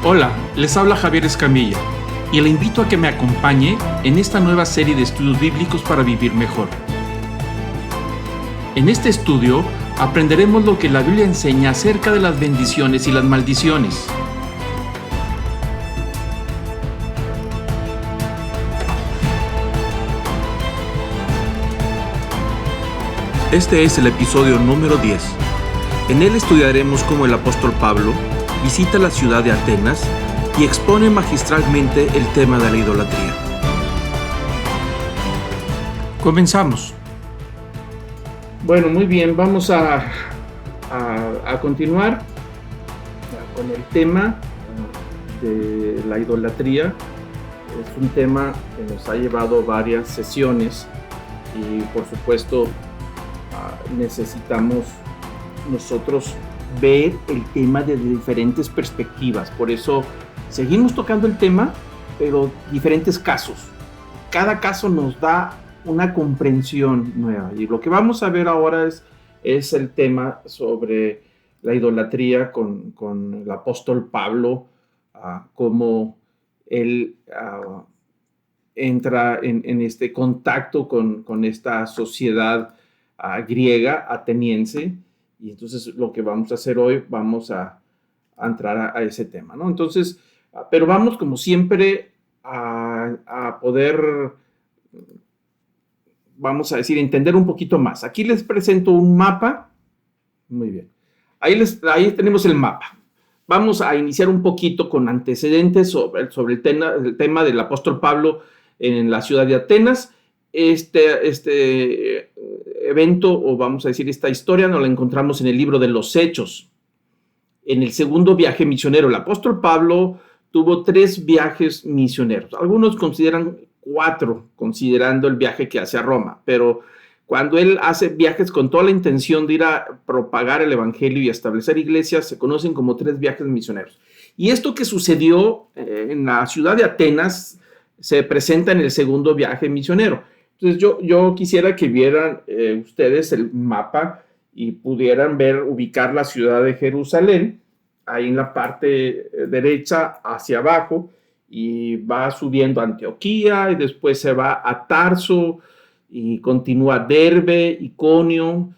Hola, les habla Javier Escamilla y le invito a que me acompañe en esta nueva serie de estudios bíblicos para vivir mejor. En este estudio aprenderemos lo que la Biblia enseña acerca de las bendiciones y las maldiciones. Este es el episodio número 10. En él estudiaremos cómo el apóstol Pablo visita la ciudad de Atenas y expone magistralmente el tema de la idolatría. Comenzamos. Bueno, muy bien, vamos a continuar con el tema de la idolatría. Es un tema que nos ha llevado varias sesiones y por supuesto necesitamos nosotros ver el tema desde diferentes perspectivas. Por eso seguimos tocando el tema, pero diferentes casos. Cada caso nos da una comprensión nueva. Y lo que vamos a ver ahora es el tema sobre la idolatría con el apóstol Pablo, cómo él entra en este contacto con esta sociedad griega, ateniense. Y entonces lo que vamos a hacer hoy, vamos a entrar a ese tema, ¿no? Entonces, pero vamos como siempre a poder, vamos a decir, entender un poquito más. Aquí les presento un mapa. Muy bien. Ahí tenemos el mapa. Vamos a iniciar un poquito con antecedentes sobre el tema del apóstol Pablo en la ciudad de Atenas. Este evento, o vamos a decir esta historia, nos la encontramos en el libro de los Hechos. En el segundo viaje misionero, el apóstol Pablo tuvo 3 viajes misioneros. Algunos consideran 4, considerando el viaje que hace a Roma, pero cuando él hace viajes con toda la intención de ir a propagar el evangelio y a establecer iglesias, se conocen como 3 viajes misioneros. Y esto que sucedió en la ciudad de Atenas se presenta en el segundo viaje misionero. Entonces yo quisiera que vieran ustedes el mapa y pudieran ubicar la ciudad de Jerusalén, ahí en la parte derecha hacia abajo, y va subiendo a Antioquía, y después se va a Tarso, y continúa Derbe, Iconio,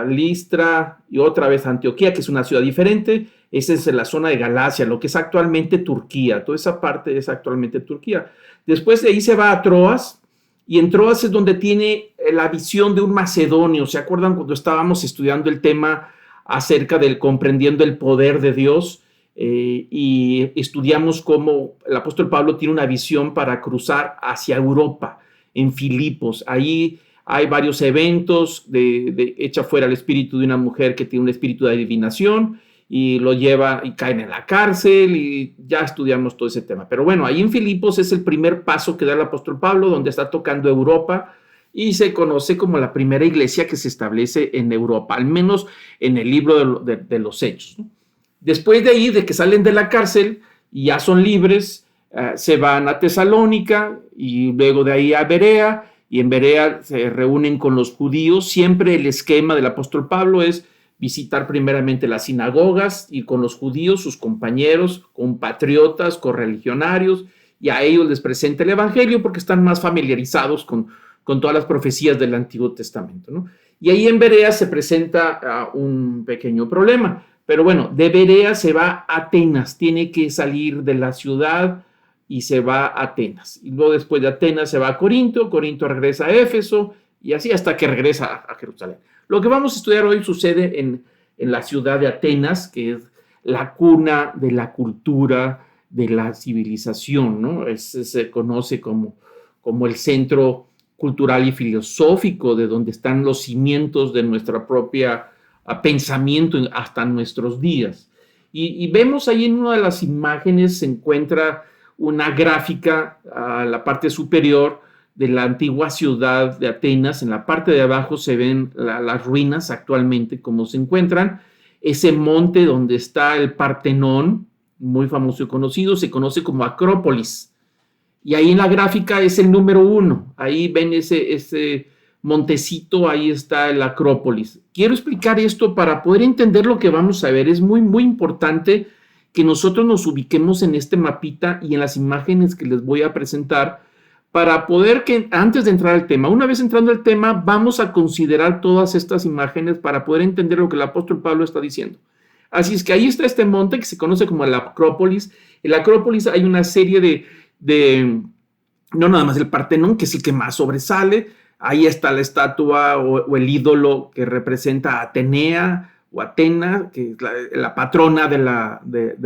Listra, y otra vez Antioquía, que es una ciudad diferente. Esa es la zona de Galacia, lo que es actualmente Turquía. Toda esa parte es actualmente Turquía. Después de ahí se va a Troas, y en Troas es donde tiene la visión de un macedonio. ¿Se acuerdan cuando estábamos estudiando el tema acerca del comprendiendo el poder de Dios? Y estudiamos cómo el apóstol Pablo tiene una visión para cruzar hacia Europa, en Filipos. Ahí hay varios eventos echa fuera el espíritu de una mujer que tiene un espíritu de adivinación, y lo lleva y caen en la cárcel, y ya estudiamos todo ese tema. Pero bueno, ahí en Filipos es el primer paso que da el apóstol Pablo, donde está tocando Europa, y se conoce como la primera iglesia que se establece en Europa, al menos en el libro de los Hechos, ¿no? Después de ahí, de que salen de la cárcel y ya son libres, se van a Tesalónica, y luego de ahí a Berea, y en Berea se reúnen con los judíos. Siempre el esquema del apóstol Pablo es visitar primeramente las sinagogas, ir con los judíos, sus compañeros, compatriotas, correligionarios, y a ellos les presenta el evangelio porque están más familiarizados con todas las profecías del Antiguo Testamento, ¿no? Y ahí en Berea se presenta un pequeño problema, pero bueno, de Berea se va a Atenas, tiene que salir de la ciudad y se va a Atenas, y luego después de Atenas se va a Corinto regresa a Éfeso, y así hasta que regresa a Jerusalén. Lo que vamos a estudiar hoy sucede en la ciudad de Atenas, que es la cuna de la cultura, de la civilización, ¿no? Se conoce como el centro cultural y filosófico, de donde están los cimientos de nuestra propia pensamiento hasta nuestros días. Y vemos ahí en una de las imágenes se encuentra una gráfica a la parte superior de la antigua ciudad de Atenas. En la parte de abajo se ven las ruinas actualmente como se encuentran. Ese monte donde está el Partenón, muy famoso y conocido, se conoce como Acrópolis. Y ahí en la gráfica es el número 1. Ahí ven ese montecito, ahí está el Acrópolis. Quiero explicar esto para poder entender lo que vamos a ver. Es muy, muy importante que nosotros nos ubiquemos en este mapita y en las imágenes que les voy a presentar para poder que antes de entrar al tema, una vez entrando al tema, vamos a considerar todas estas imágenes para poder entender lo que el apóstol Pablo está diciendo. Así es que ahí está este monte que se conoce como la Acrópolis. En la Acrópolis hay una serie no nada más el Partenón, que es el que más sobresale. Ahí está la estatua o el ídolo que representa a Atenea o Atena, que es la patrona de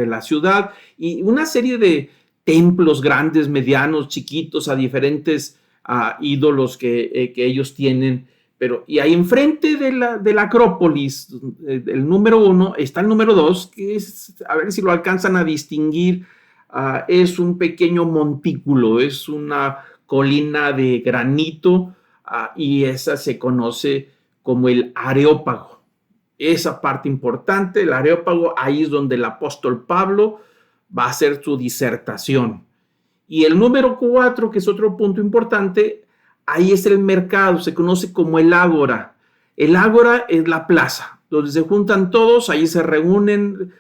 la ciudad, y una serie de templos grandes, medianos, chiquitos, a diferentes ídolos que ellos tienen. Y ahí enfrente de la Acrópolis, el número 1, está el número 2, que es, a ver si lo alcanzan a distinguir, es un pequeño montículo, es una colina de granito, y esa se conoce como el Areópago. Esa parte importante, el Areópago, ahí es donde el apóstol Pablo va a hacer su disertación. Y el número 4, que es otro punto importante, ahí es el mercado, se conoce como el ágora. El ágora es la plaza, donde se juntan todos, ahí se reúnen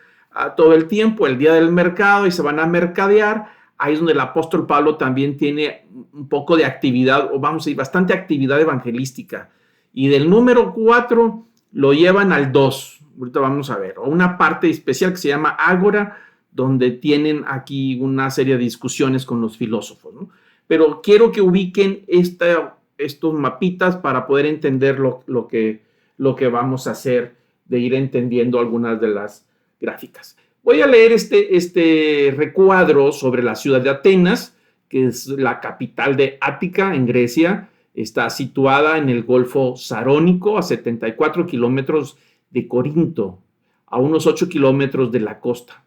todo el tiempo, el día del mercado, y se van a mercadear. Ahí es donde el apóstol Pablo también tiene un poco de actividad, o vamos a decir, bastante actividad evangelística. Y del número 4 lo llevan al 2, ahorita vamos a ver, o una parte especial que se llama ágora, donde tienen aquí una serie de discusiones con los filósofos, ¿no? Pero quiero que ubiquen estos mapitas para poder entender lo que vamos a hacer, de ir entendiendo algunas de las gráficas. Voy a leer este recuadro sobre la ciudad de Atenas, que es la capital de Ática, en Grecia. Está situada en el Golfo Sarónico, a 74 kilómetros de Corinto, a unos 8 kilómetros de la costa.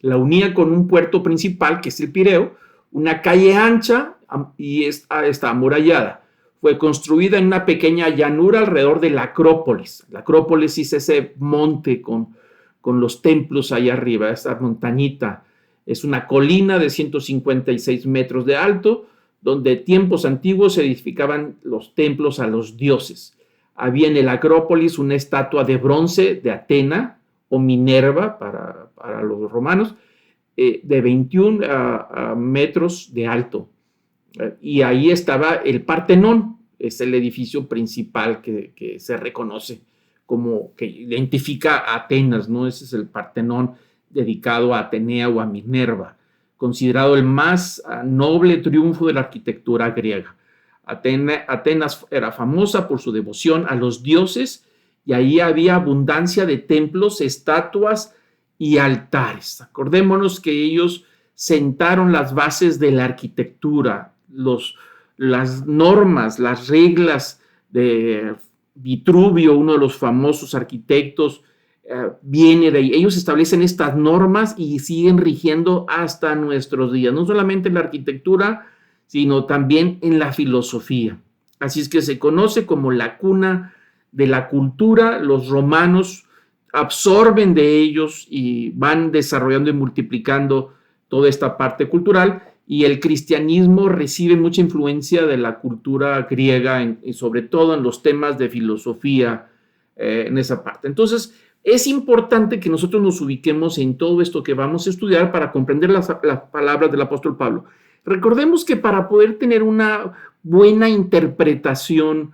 La unía con un puerto principal, que es el Pireo, una calle ancha y está amurallada. Fue construida en una pequeña llanura alrededor de la Acrópolis. La Acrópolis es ese monte con los templos ahí arriba, esa montañita. Es una colina de 156 metros de alto, donde en tiempos antiguos se edificaban los templos a los dioses. Había en el Acrópolis una estatua de bronce de Atena o Minerva para los romanos, de 21 metros de alto. Y ahí estaba el Partenón, es el edificio principal que se reconoce como que identifica a Atenas, ¿no? Ese es el Partenón dedicado a Atenea o a Minerva, considerado el más noble triunfo de la arquitectura griega. Atenas era famosa por su devoción a los dioses, y ahí había abundancia de templos, estatuas y altares. Acordémonos que ellos sentaron las bases de la arquitectura, las normas, las reglas de Vitruvio, uno de los famosos arquitectos, viene de ahí. Ellos establecen estas normas y siguen rigiendo hasta nuestros días, no solamente en la arquitectura, sino también en la filosofía. Así es que se conoce como la cuna de la cultura. Los romanos absorben de ellos y van desarrollando y multiplicando toda esta parte cultural, y el cristianismo recibe mucha influencia de la cultura griega, y sobre todo en los temas de filosofía, en esa parte. Entonces, es importante que nosotros nos ubiquemos en todo esto que vamos a estudiar para comprender las palabras del apóstol Pablo. Recordemos que para poder tener una buena interpretación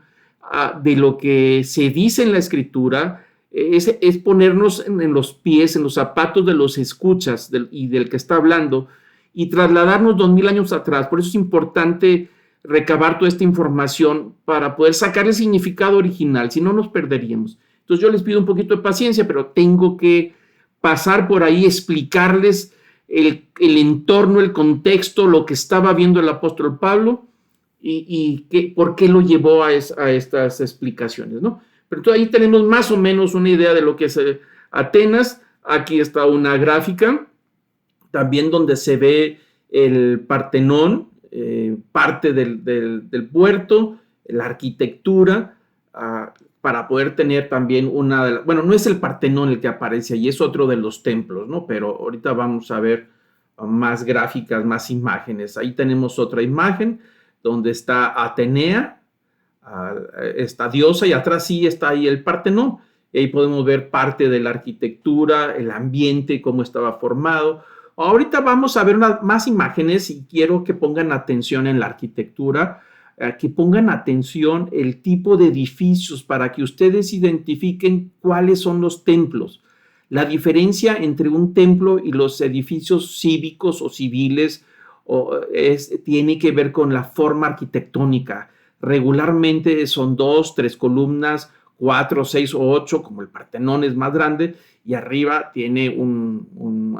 de lo que se dice en la Escritura, es ponernos en los pies, en los zapatos de los escuchas y del que está hablando, y trasladarnos 2000 años atrás. Por eso es importante recabar toda esta información para poder sacar el significado original, si no nos perderíamos. Entonces yo les pido un poquito de paciencia, pero tengo que pasar por ahí, explicarles el entorno, el contexto, lo que estaba viendo el apóstol Pablo y por qué lo llevó a estas explicaciones, ¿no? Pero entonces ahí tenemos más o menos una idea de lo que es Atenas. Aquí está una gráfica también donde se ve el Partenón, parte del puerto, la arquitectura, para poder tener también bueno, no es el Partenón el que aparece ahí, es otro de los templos, ¿no? Pero ahorita vamos a ver más gráficas, más imágenes. Ahí tenemos otra imagen donde está Atenea, esta diosa, y atrás sí está ahí el Partenón. y ahí podemos ver parte de la arquitectura, el ambiente, cómo estaba formado. Ahorita vamos a ver más imágenes y quiero que pongan atención en la arquitectura, que pongan atención el tipo de edificios para que ustedes identifiquen cuáles son los templos. La diferencia entre un templo y los edificios cívicos o civiles tiene que ver con la forma arquitectónica. Regularmente son 2, 3 columnas, 4, 6 o 8, como el Partenón es más grande, y arriba tiene un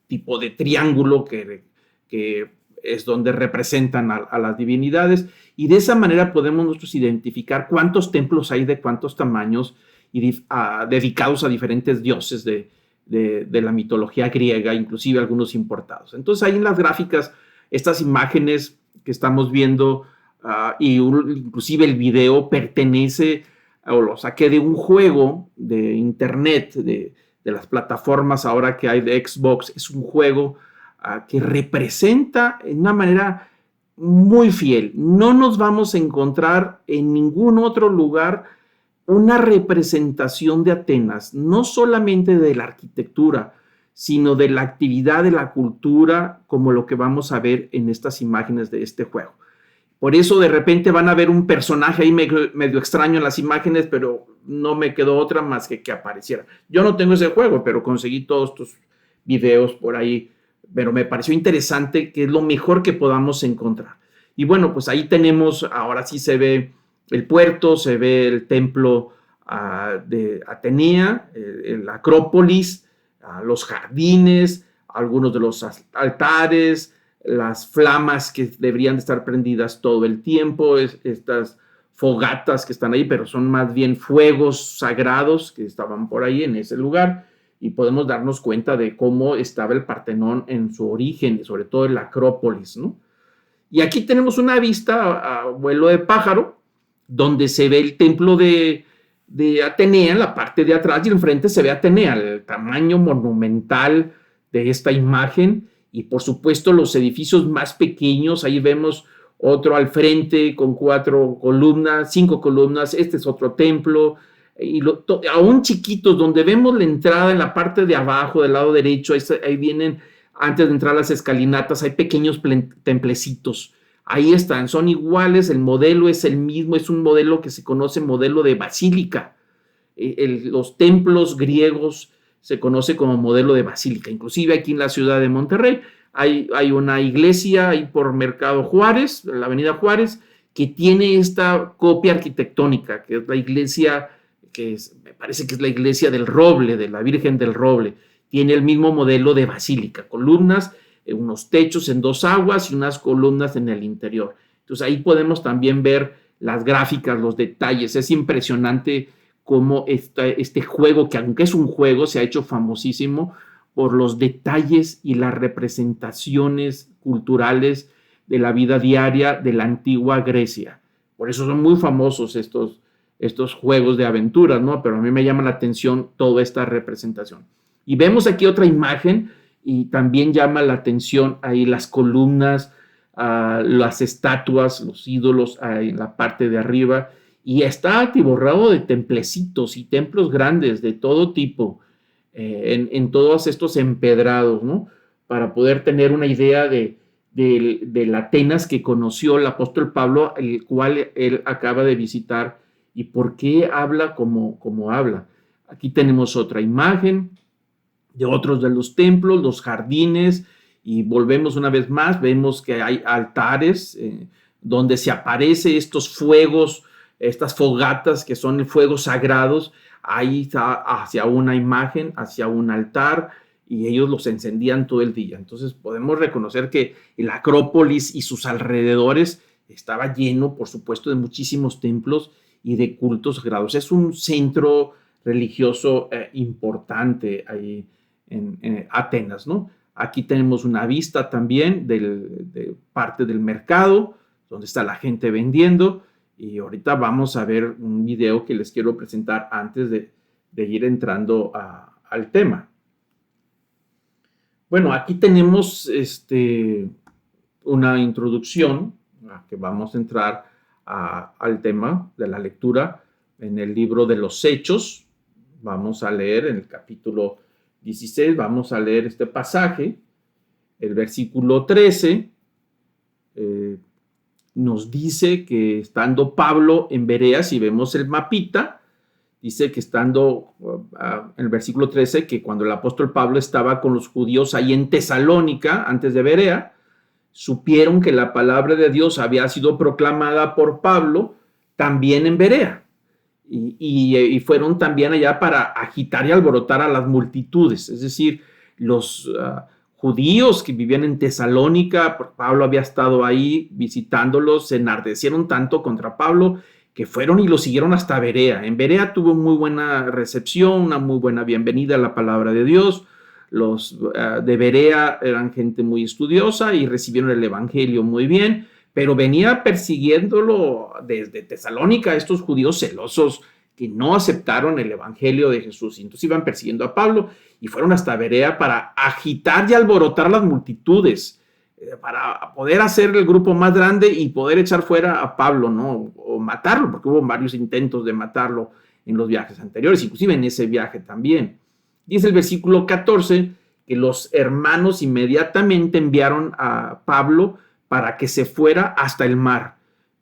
tipo de triángulo que es donde representan a las divinidades, y de esa manera podemos nosotros identificar cuántos templos hay de cuántos tamaños y dedicados a diferentes dioses de la mitología griega, inclusive algunos importados. Entonces ahí en las gráficas, estas imágenes que estamos viendo inclusive el video pertenece o lo saqué de un juego de internet, de las plataformas ahora que hay de Xbox. Es un juego que representa en una manera muy fiel. No nos vamos a encontrar en ningún otro lugar una representación de Atenas, no solamente de la arquitectura, sino de la actividad de la cultura, como lo que vamos a ver en estas imágenes de este juego. Por eso de repente van a ver un personaje ahí medio extraño en las imágenes, pero no me quedó otra más que apareciera. Yo no tengo ese juego, pero conseguí todos estos videos por ahí, pero me pareció interesante, que es lo mejor que podamos encontrar. Y bueno, pues ahí tenemos, ahora sí se ve el puerto, se ve el templo de Atenea, la Acrópolis, los jardines, algunos de los altares, las flamas que deberían de estar prendidas todo el tiempo, estas fogatas que están ahí, pero son más bien fuegos sagrados que estaban por ahí en ese lugar, y podemos darnos cuenta de cómo estaba el Partenón en su origen, sobre todo en la Acrópolis, ¿no? Y aquí tenemos una vista a vuelo de pájaro, donde se ve el templo de Atenea en la parte de atrás, y enfrente se ve Atenea, el tamaño monumental de esta imagen, y por supuesto los edificios más pequeños. Ahí vemos otro al frente con 4 columnas, 5 columnas, este es otro templo, y aún chiquitos, donde vemos la entrada en la parte de abajo, del lado derecho, ahí vienen, antes de entrar a las escalinatas, hay pequeños templecitos. Ahí están, son iguales, el modelo es el mismo, es un modelo que se conoce modelo de basílica. Los templos griegos se conoce como modelo de basílica. Inclusive aquí en la ciudad de Monterrey hay una iglesia ahí por Mercado Juárez, la avenida Juárez, que tiene esta copia arquitectónica, que es la iglesia, me parece que es la iglesia del Roble, de la Virgen del Roble. Tiene el mismo modelo de basílica, columnas, unos techos en 2 aguas y unas columnas en el interior. Entonces ahí podemos también ver las gráficas, los detalles. Es impresionante cómo este juego, que aunque es un juego, se ha hecho famosísimo por los detalles y las representaciones culturales de la vida diaria de la antigua Grecia. Por eso son muy famosos estos juegos de aventuras, ¿no? Pero a mí me llama la atención toda esta representación. Y vemos aquí otra imagen y también llama la atención ahí las columnas, las estatuas, los ídolos en la parte de arriba, y está atiborrado de templecitos y templos grandes de todo tipo en todos estos empedrados, ¿no? Para poder tener una idea de la Atenas que conoció el apóstol Pablo, el cual él acaba de visitar, y por qué habla como habla. Aquí tenemos otra imagen de otros de los templos, los jardines, y volvemos una vez más, vemos que hay altares donde se aparecen estos fuegos, estas fogatas que son fuegos sagrados. Ahí está hacia una imagen, hacia un altar, y ellos los encendían todo el día. Entonces podemos reconocer que la Acrópolis y sus alrededores estaba lleno, por supuesto, de muchísimos templos y de cultos sagrados. Es un centro religioso importante ahí en Atenas, ¿no? Aquí tenemos una vista también de parte del mercado, donde está la gente vendiendo, y ahorita vamos a ver un video que les quiero presentar antes de ir entrando al tema. Bueno, aquí tenemos una introducción a que vamos a entrar al tema de la lectura en el libro de los Hechos, Vamos a leer en el capítulo 16, vamos a leer este pasaje, el versículo 13, nos dice que estando Pablo en Berea, si vemos el mapita, dice que estando, en el versículo 13, que cuando el apóstol Pablo estaba con los judíos ahí en Tesalónica, antes de Berea, supieron que la palabra de Dios había sido proclamada por Pablo también en Berea. Y fueron también allá para agitar y alborotar a las multitudes, es decir, los judíos que vivían en Tesalónica, Pablo había estado ahí visitándolos, se enardecieron tanto contra Pablo que fueron y lo siguieron hasta Berea. En Berea tuvo muy buena recepción, una muy buena bienvenida a la palabra de Dios. Los de Berea eran gente muy estudiosa y recibieron el evangelio muy bien, pero venía persiguiéndolo desde Tesalónica estos judíos celosos que no aceptaron el evangelio de Jesús. Y entonces iban persiguiendo a Pablo y fueron hasta Berea para agitar y alborotar las multitudes, para poder hacer el grupo más grande y poder echar fuera a Pablo, ¿no? O matarlo, porque hubo varios intentos de matarlo en los viajes anteriores, inclusive en ese viaje también. Dice el versículo 14 que los hermanos inmediatamente enviaron a Pablo para que se fuera hasta el mar.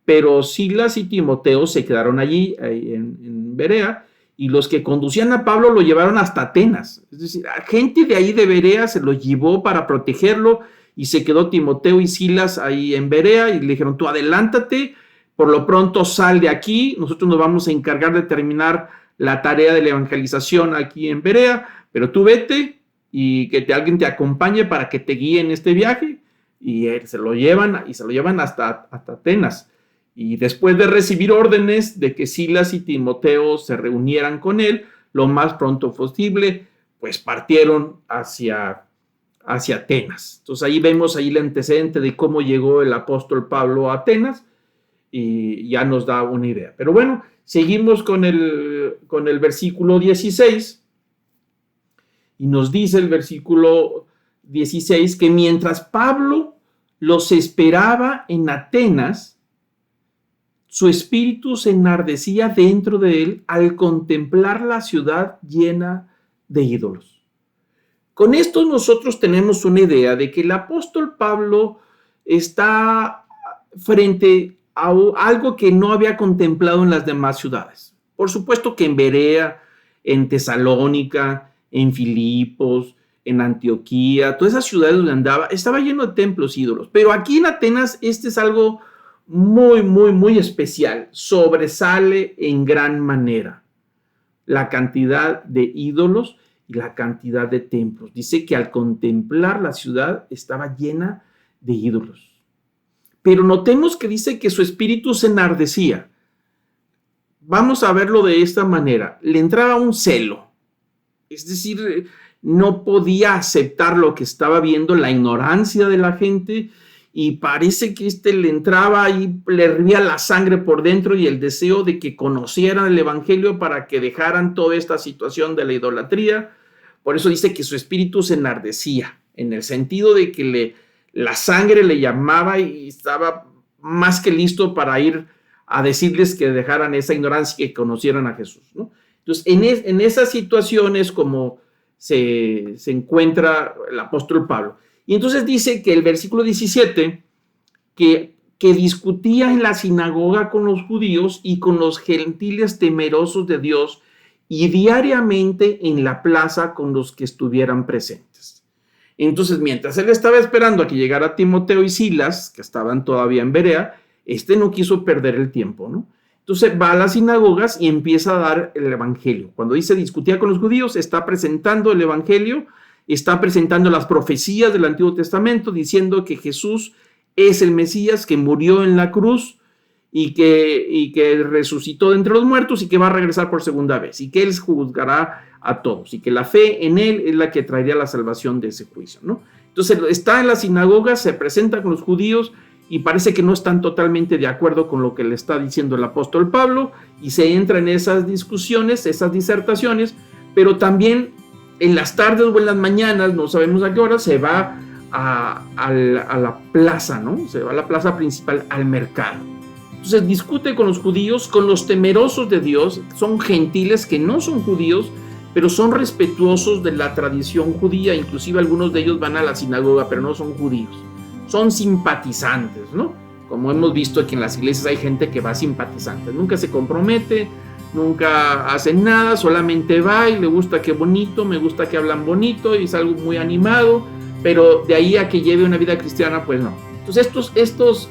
Pero Silas y Timoteo se quedaron allí en Berea, y los que conducían a Pablo lo llevaron hasta Atenas. Es decir, gente de ahí de Berea se lo llevó para protegerlo, y se quedó Timoteo y Silas ahí en Berea, y le dijeron, tú adelántate, por lo pronto sal de aquí, nosotros nos vamos a encargar de terminar la tarea de la evangelización aquí en Berea, pero tú vete y que alguien te acompañe para que te guíe en este viaje. Y se lo llevan hasta Atenas. Y después de recibir órdenes de que Silas y Timoteo se reunieran con él lo más pronto posible, pues partieron hacia Atenas. Entonces ahí vemos el antecedente de cómo llegó el apóstol Pablo a Atenas, y ya nos da una idea. Pero bueno, seguimos con el versículo 16, y nos dice el versículo 16 que mientras Pablo los esperaba en Atenas, su espíritu se enardecía dentro de él al contemplar la ciudad llena de ídolos. Con esto nosotros tenemos una idea de que el apóstol Pablo está frente a algo que no había contemplado en las demás ciudades. Por supuesto que en Berea, en Tesalónica, en Filipos, en Antioquía, todas esas ciudades donde andaba, estaba lleno de templos ídolos. Pero aquí en Atenas este es algo muy, muy, muy especial. Sobresale en gran manera la cantidad de ídolos y la cantidad de templos. Dice que al contemplar la ciudad estaba llena de ídolos. Pero notemos que dice que su espíritu se enardecía. Vamos a verlo de esta manera. Le entraba un celo. Es decir, no podía aceptar lo que estaba viendo, la ignorancia de la gente, y parece que le entraba y le hervía la sangre por dentro, y el deseo de que conocieran el evangelio para que dejaran toda esta situación de la idolatría. Por eso dice que su espíritu se enardecía, en el sentido de que la sangre le llamaba y estaba más que listo para ir a decirles que dejaran esa ignorancia y que conocieran a Jesús, ¿no? Entonces, en esas situaciones como se encuentra el apóstol Pablo. Y entonces dice que el versículo 17, que discutía en la sinagoga con los judíos y con los gentiles temerosos de Dios, y diariamente en la plaza con los que estuvieran presentes. Entonces, mientras él estaba esperando a que llegara Timoteo y Silas, que estaban todavía en Berea, no quiso perder el tiempo, ¿no? Entonces va a las sinagogas y empieza a dar el evangelio. Cuando dice discutía con los judíos, está presentando el evangelio, está presentando las profecías del Antiguo Testamento, diciendo que Jesús es el Mesías, que murió en la cruz y que resucitó de entre los muertos y que va a regresar por segunda vez, y que él juzgará a todos, y que la fe en él es la que traería la salvación de ese juicio, ¿no? Entonces está en la sinagoga, se presenta con los judíos, y parece que no están totalmente de acuerdo con lo que le está diciendo el apóstol Pablo, y se entra en esas discusiones, esas disertaciones, pero también en las tardes o en las mañanas, no sabemos a qué hora, se va a la plaza, ¿no? Se va a la plaza principal, al mercado. Entonces discute con los judíos, con los temerosos de Dios, son gentiles que no son judíos, pero son respetuosos de la tradición judía. Inclusive algunos de ellos van a la sinagoga, pero no son judíos, son simpatizantes, ¿no? Como hemos visto aquí en las iglesias hay gente que va simpatizante, nunca se compromete, nunca hacen nada, solamente va y le gusta que bonito, me gusta que hablan bonito y es algo muy animado, pero de ahí a que lleve una vida cristiana, pues no. Entonces estos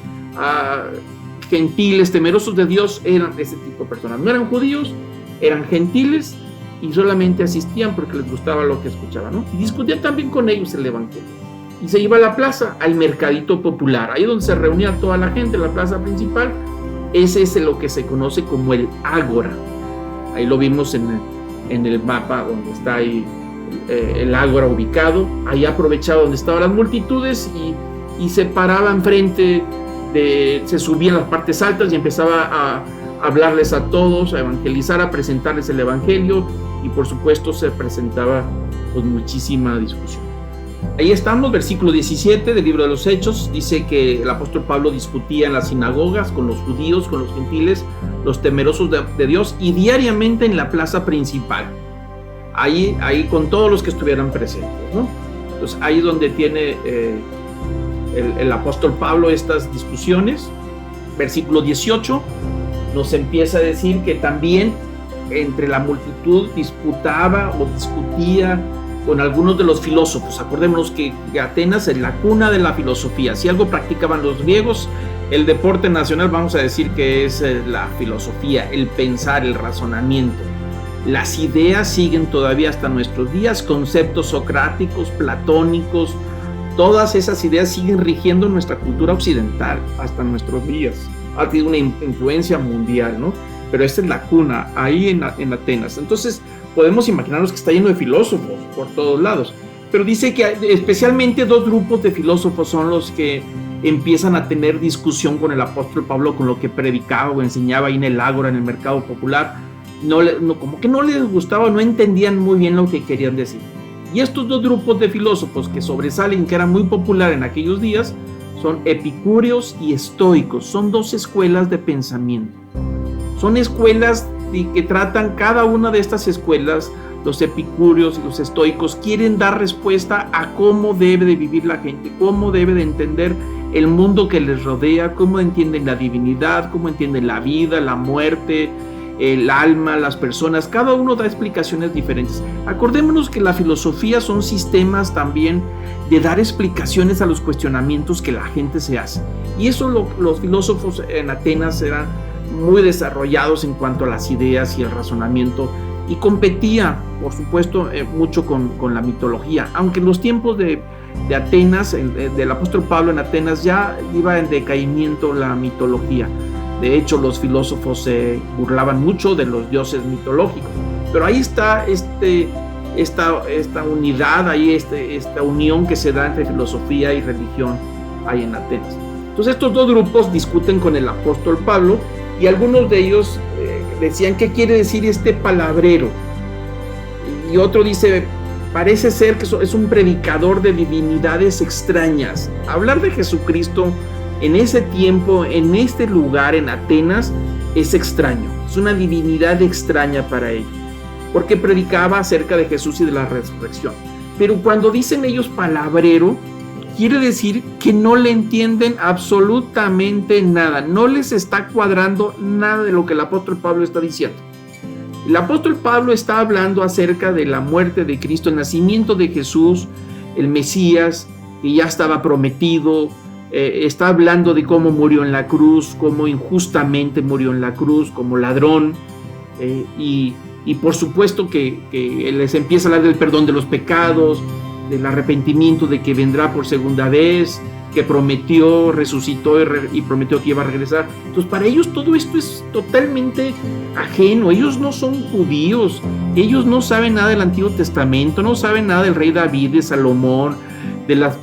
gentiles, temerosos de Dios, eran ese tipo de personas. No eran judíos, eran gentiles y solamente asistían porque les gustaba lo que escuchaban, ¿no? Y discutían también con ellos el evangelio. Y se iba a la plaza, al mercadito popular, ahí donde se reunía toda la gente, la plaza principal. Ese es lo que se conoce como el ágora. Ahí lo vimos en el mapa donde está ahí el ágora ubicado. Ahí aprovechaba donde estaban las multitudes y se paraba enfrente, se subía en las partes altas y empezaba a hablarles a todos, a evangelizar, a presentarles el evangelio, y por supuesto se presentaba con muchísima discusión. Ahí estamos, versículo 17 del libro de los Hechos, dice que el apóstol Pablo discutía en las sinagogas con los judíos, con los gentiles, los temerosos de Dios, y diariamente en la plaza principal, ahí con todos los que estuvieran presentes, ¿no? Entonces ahí es donde tiene el apóstol Pablo estas discusiones. Versículo 18 nos empieza a decir que también entre la multitud disputaba o discutía con algunos de los filósofos. Acordémonos que Atenas es la cuna de la filosofía. Si algo practicaban los griegos, el deporte nacional, vamos a decir que es la filosofía, el pensar, el razonamiento. Las ideas siguen todavía hasta nuestros días, conceptos socráticos, platónicos, todas esas ideas siguen rigiendo nuestra cultura occidental hasta nuestros días. Ha tenido una influencia mundial, ¿no? Pero esta es la cuna, ahí en Atenas. Entonces podemos imaginarnos que está lleno de filósofos por todos lados. Pero dice que especialmente dos grupos de filósofos son los que empiezan a tener discusión con el apóstol Pablo, con lo que predicaba o enseñaba ahí en el ágora, en el mercado popular. Como que no les gustaba, no entendían muy bien lo que querían decir. Y estos dos grupos de filósofos que sobresalen, que eran muy populares en aquellos días, son epicúreos y estoicos. Son dos escuelas de pensamiento. Son escuelas que tratan, cada una de estas escuelas, los epicúreos y los estoicos, quieren dar respuesta a cómo debe de vivir la gente, cómo debe de entender el mundo que les rodea, cómo entienden la divinidad, cómo entienden la vida, la muerte, el alma, las personas. Cada uno da explicaciones diferentes. Acordémonos que la filosofía son sistemas también de dar explicaciones a los cuestionamientos que la gente se hace. Y eso los filósofos en Atenas eran muy desarrollados en cuanto a las ideas y el razonamiento, y competía, por supuesto, mucho con la mitología. Aunque en los tiempos de Atenas, del apóstol Pablo en Atenas, ya iba en decaimiento la mitología. De hecho, los filósofos se burlaban mucho de los dioses mitológicos. Pero ahí está esta unidad, ahí esta unión que se da entre filosofía y religión ahí en Atenas. Entonces estos dos grupos discuten con el apóstol Pablo, y algunos de ellos decían, ¿qué quiere decir este palabrero? Y otro dice, parece ser que es un predicador de divinidades extrañas. Hablar de Jesucristo en ese tiempo, en este lugar, en Atenas, es extraño. Es una divinidad extraña para ellos, porque predicaba acerca de Jesús y de la resurrección. Pero cuando dicen ellos palabrero, quiere decir que no le entienden absolutamente nada. No les está cuadrando nada de lo que el apóstol Pablo está diciendo. El apóstol Pablo está hablando acerca de la muerte de Cristo, el nacimiento de Jesús, el Mesías, que ya estaba prometido. Está hablando de cómo murió en la cruz, cómo injustamente murió en la cruz, como ladrón. Y por supuesto que les empieza a hablar del perdón de los pecados, del arrepentimiento, de que vendrá por segunda vez, que prometió, resucitó y prometió que iba a regresar. Entonces para ellos todo esto es totalmente ajeno. Ellos no son judíos, ellos no saben nada del Antiguo Testamento, no saben nada del rey David, de Salomón, de las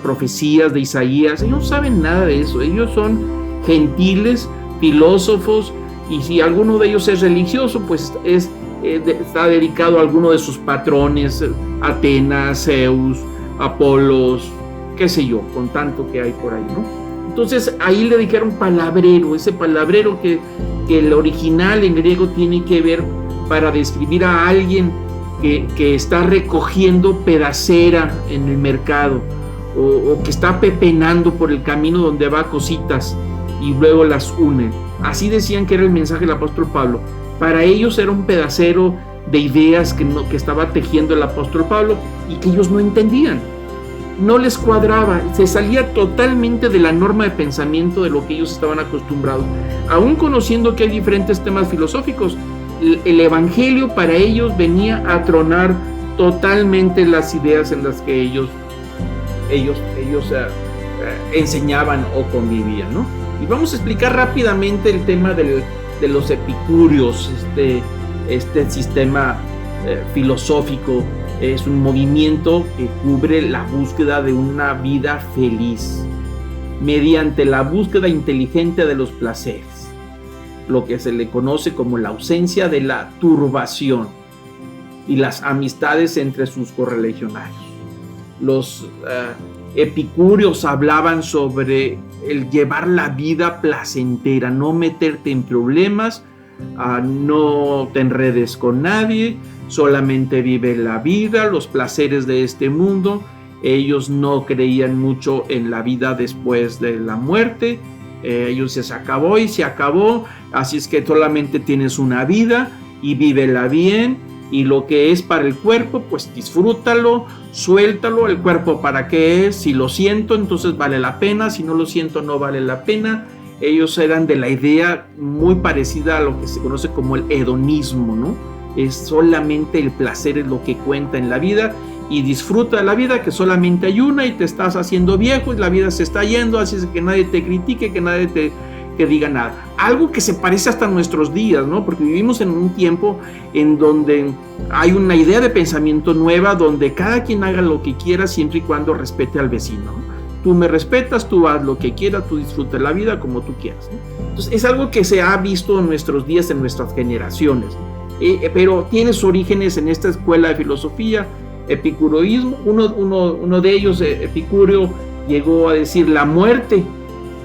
profecías de Isaías. Ellos no saben nada de eso. Ellos son gentiles, filósofos, y si alguno de ellos es religioso, pues está dedicado a alguno de sus patrones, Atenas, Zeus, Apolos, qué sé yo, con tanto que hay por ahí, ¿no? Entonces ahí le dijeron palabrero, ese palabrero que el original en griego tiene que ver para describir a alguien que está recogiendo pedacera en el mercado, o que está pepenando por el camino donde va cositas y luego las une. Así decían que era el mensaje del apóstol Pablo. Para ellos era un pedacero de ideas que estaba tejiendo el apóstol Pablo y que ellos no entendían. No les cuadraba, se salía totalmente de la norma de pensamiento de lo que ellos estaban acostumbrados. Aún conociendo que hay diferentes temas filosóficos, el evangelio para ellos venía a tronar totalmente las ideas en las que ellos enseñaban o convivían, ¿no? Y vamos a explicar rápidamente el tema de los epicúreos. Este sistema filosófico es un movimiento que cubre la búsqueda de una vida feliz mediante la búsqueda inteligente de los placeres, lo que se le conoce como la ausencia de la turbación y las amistades entre sus correligionarios. Los epicúreos hablaban sobre el llevar la vida placentera, no meterte en problemas, no te enredes con nadie, solamente vive la vida, los placeres de este mundo. Ellos no creían mucho en la vida después de la muerte. Ellos se acabó y se acabó, así es que solamente tienes una vida y vívela bien, y lo que es para el cuerpo, pues disfrútalo, suéltalo. El cuerpo para qué es, si lo siento entonces vale la pena, si no lo siento no vale la pena. Ellos eran de la idea muy parecida a lo que se conoce como el hedonismo, ¿no? Es solamente el placer es lo que cuenta en la vida, y disfruta de la vida, que solamente hay una y te estás haciendo viejo y la vida se está yendo, así es que nadie te critique, que nadie te diga nada. Algo que se parece hasta nuestros días, ¿no? Porque vivimos en un tiempo en donde hay una idea de pensamiento nueva, donde cada quien haga lo que quiera siempre y cuando respete al vecino, ¿no? Tú me respetas, tú haz lo que quieras, tú disfruta la vida como tú quieras, ¿no? Entonces es algo que se ha visto en nuestros días, en nuestras generaciones, pero tiene sus orígenes en esta escuela de filosofía, epicureísmo. Uno de ellos, Epicúreo, llegó a decir: la muerte,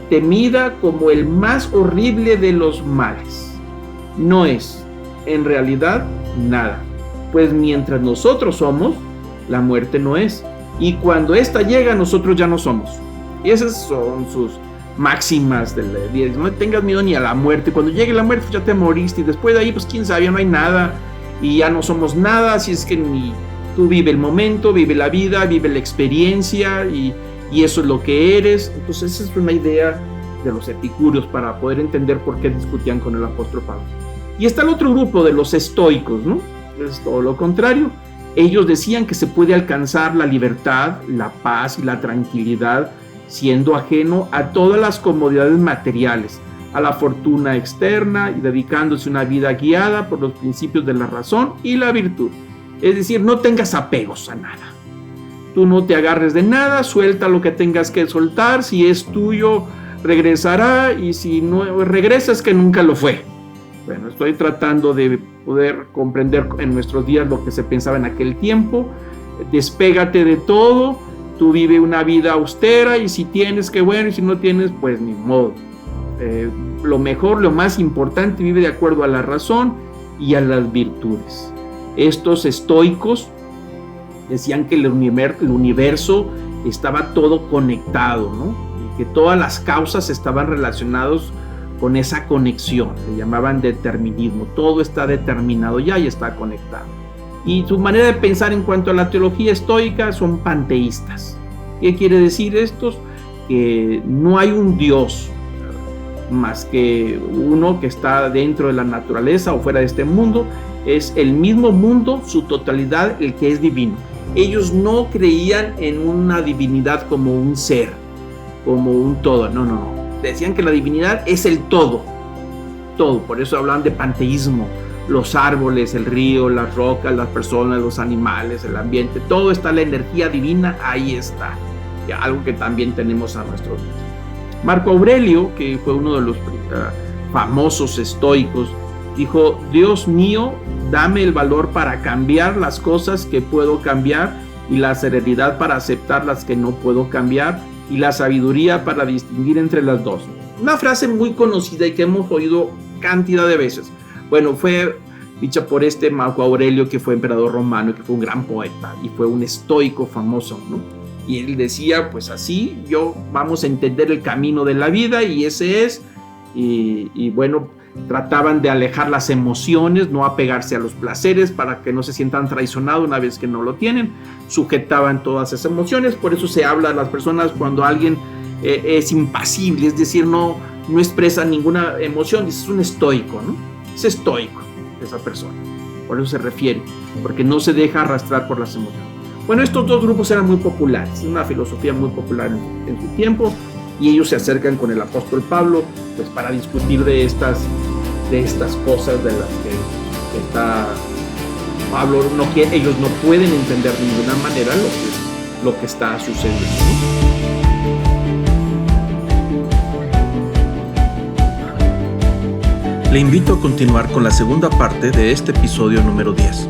temida como el más horrible de los males, no es en realidad nada, pues mientras nosotros somos, la muerte no es, y cuando ésta llega nosotros ya no somos. Y esas son sus máximas del día. No tengas miedo ni a la muerte, cuando llegue la muerte ya te moriste, y después de ahí pues quién sabe, ya no hay nada y ya no somos nada. Así es que ni tú vive el momento, vive la vida, vive la experiencia, y eso es lo que eres. Entonces esa es una idea de los epicúreos para poder entender por qué discutían con el apóstol Pablo. Y está el otro grupo de los estoicos, ¿no? Es todo lo contrario. Ellos decían que se puede alcanzar la libertad, la paz y la tranquilidad siendo ajeno a todas las comodidades materiales, a la fortuna externa, y dedicándose una vida guiada por los principios de la razón y la virtud. Es decir, no tengas apegos a nada. Tú no te agarres de nada, suelta lo que tengas que soltar. Si es tuyo, regresará, y si no regresa es que nunca lo fue. Bueno, estoy tratando de poder comprender en nuestros días lo que se pensaba en aquel tiempo. Despégate de todo, tú vive una vida austera, y si tienes, qué bueno, y si no tienes, pues ni modo. Lo mejor, lo más importante, vive de acuerdo a la razón y a las virtudes. Estos estoicos decían que el universo estaba todo conectado, ¿no? Y que todas las causas estaban relacionadas con esa conexión. Le llamaban determinismo. Todo está determinado ya y está conectado. Y su manera de pensar en cuanto a la teología estoica son panteístas. ¿Qué quiere decir estos? Que no hay un Dios más que uno que está dentro de la naturaleza o fuera de este mundo. Es el mismo mundo, su totalidad, el que es divino. Ellos no creían en una divinidad como un ser, como un todo. No. Decían que la divinidad es el todo. Por eso hablaban de panteísmo. Los árboles, el río, las rocas, las personas, los animales, el ambiente, todo está, la energía divina, ahí está. Algo que también tenemos a nuestros días. Marco Aurelio, que fue uno de los famosos estoicos, dijo: Dios mío, dame el valor para cambiar las cosas que puedo cambiar, y la serenidad para aceptar las que no puedo cambiar, y la sabiduría para distinguir entre las dos. Una frase muy conocida y que hemos oído cantidad de veces. Bueno, fue dicha por este Marco Aurelio, que fue emperador romano, que fue un gran poeta y fue un estoico famoso, ¿no? Y él decía, pues así, vamos a entender el camino de la vida y ese es, y bueno, trataban de alejar las emociones, no apegarse a los placeres para que no se sientan traicionados una vez que no lo tienen, sujetaban todas esas emociones. Por eso se habla a las personas cuando alguien es impasible, es decir, no expresa ninguna emoción, dice, es un estoico, ¿no? Es estoico esa persona, por eso se refiere, porque no se deja arrastrar por las emociones. Bueno, estos dos grupos eran muy populares, una filosofía muy popular en su tiempo, y ellos se acercan con el apóstol Pablo, pues para discutir de estas cosas de las que está Pablo, ellos no pueden entender de ninguna manera lo que está sucediendo, ¿no? Le invito a continuar con la segunda parte de este episodio número 10.